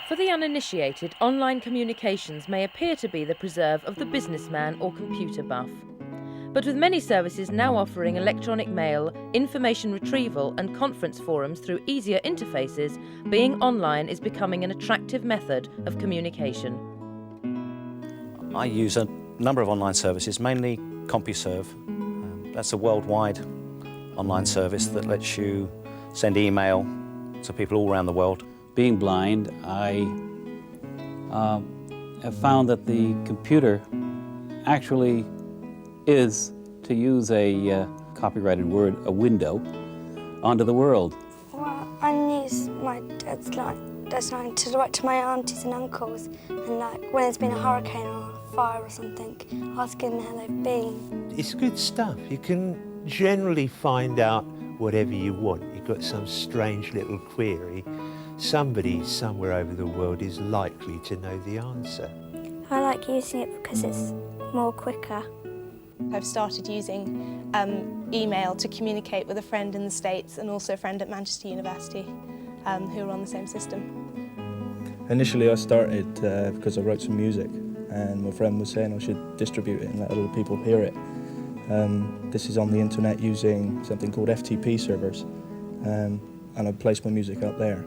For the uninitiated, online communications may appear to be the preserve of the businessman or computer buff. But with many services now offering electronic mail, information retrieval and conference forums through easier interfaces, being online is becoming an attractive method of communication. I use a number of online services, mainly CompuServe. That's a worldwide online service that lets you send email to people all around the world. Being blind, I have found that the computer actually is, to use a copyrighted word, a window onto the world. Well, I use my dad's line to write to my aunties and uncles, and like when there's been a hurricane or a fire or something, asking them how they've been. It's good stuff. You can generally find out whatever you want. You've got some strange little query. Somebody somewhere over the world is likely to know the answer. I like using it because it's more quicker. I've started using email to communicate with a friend in the States and also a friend at Manchester University who are on the same system. Initially I started because I wrote some music and my friend was saying I should distribute it and let other people hear it. This is on the internet using something called FTP servers and I placed my music up there.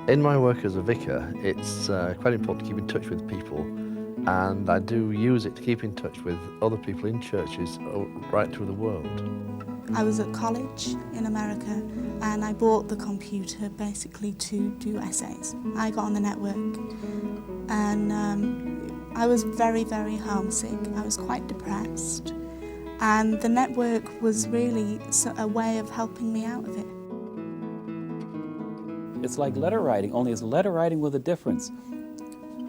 In my work as a vicar, it's quite important to keep in touch with people, and I do use it to keep in touch with other people in churches right through the world. I was at college in America and I bought the computer basically to do essays. I got on the network and I was very, very homesick. I was quite depressed and the network was really a way of helping me out of it. It's like letter writing, only it's letter writing with a difference.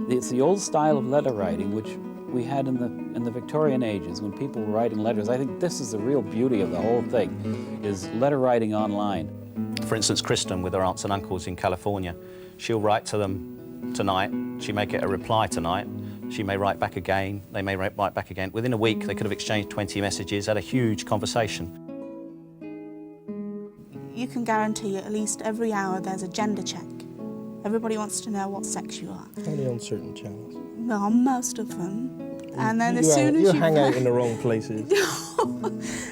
It's the old style of letter writing which we had in the Victorian ages when people were writing letters. I think this is the real beauty of the whole thing, is letter writing online. For instance, Kristen with her aunts and uncles in California, she'll write to them tonight, she may get a reply tonight, she may write back again, they may write back again. Within a week they could have exchanged 20 messages, had a huge conversation. You can guarantee at least every hour there's a gender check. Everybody wants to know what sex you are. Only on certain channels. Well, on most of them. And then as you soon as you hang out in the wrong places.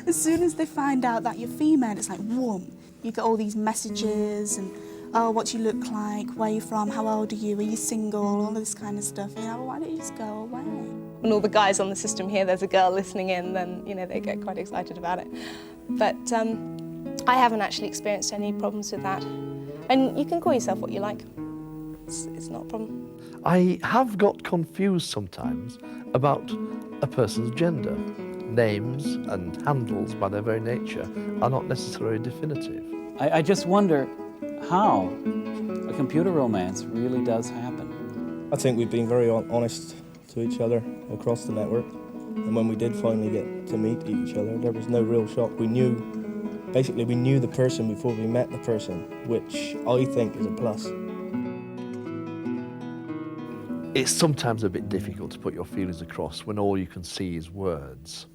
as soon as they find out that you're female, it's like, whoom. You get all these messages and, oh, what do you look like, where are you from, how old are you single, all this kind of stuff. You know, well, why don't you just go away? When all the guys on the system hear there's a girl listening in, then, you know, they get quite excited about it. But I haven't actually experienced any problems with that. And you can call yourself what you like. It's not a problem. I have got confused sometimes about a person's gender. Names and handles, by their very nature, are not necessarily definitive. I just wonder how a computer romance really does happen. I think we've been very honest to each other across the network, and when we did finally get to meet each other, there was no real shock. We knew the person before we met the person, which I think is a plus. It's sometimes a bit difficult to put your feelings across when all you can see is words.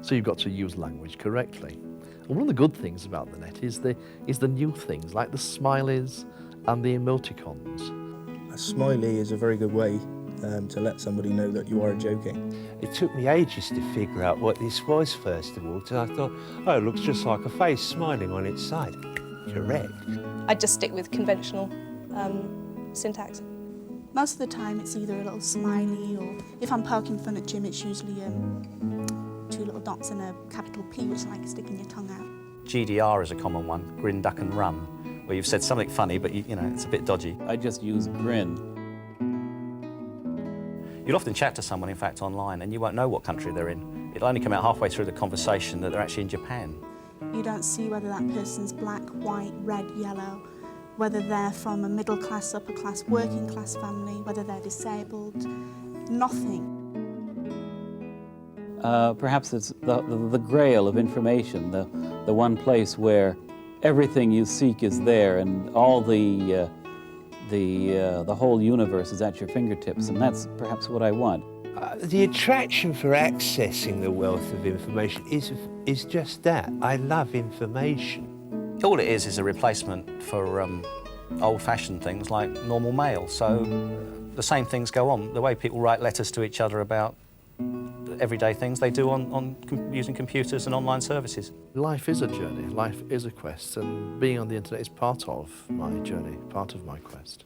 So you've got to use language correctly. And one of the good things about the net is the new things, like the smileys and the emoticons. A smiley is a very good way to let somebody know that you are joking. It took me ages to figure out what this was, first of all, so I thought, oh, it looks just like a face smiling on its side. Correct. I'd just stick with conventional syntax. Most of the time it's either a little smiley, or if I'm poking fun at Jim, it's usually two little dots and a capital P, which is like sticking your tongue out. GDR is a common one, grin, duck and run, where you've said something funny but you know, it's a bit dodgy. I just use grin. You'll often chat to someone, in fact, online, and you won't know what country they're in. It'll only come out halfway through the conversation that they're actually in Japan. You don't see whether that person's black, white, red, yellow, whether they're from a middle class, upper class, working class family, whether they're disabled, nothing. Perhaps it's the grail of information, the one place where everything you seek is there and all the whole universe is at your fingertips, and that's perhaps what I want. The attraction for accessing the wealth of information is just that. I love information. All it is a replacement for old-fashioned things like normal mail. So the same things go on. The way people write letters to each other about everyday things, they do using computers and online services. Life is a journey, life is a quest, and being on the internet is part of my journey, part of my quest.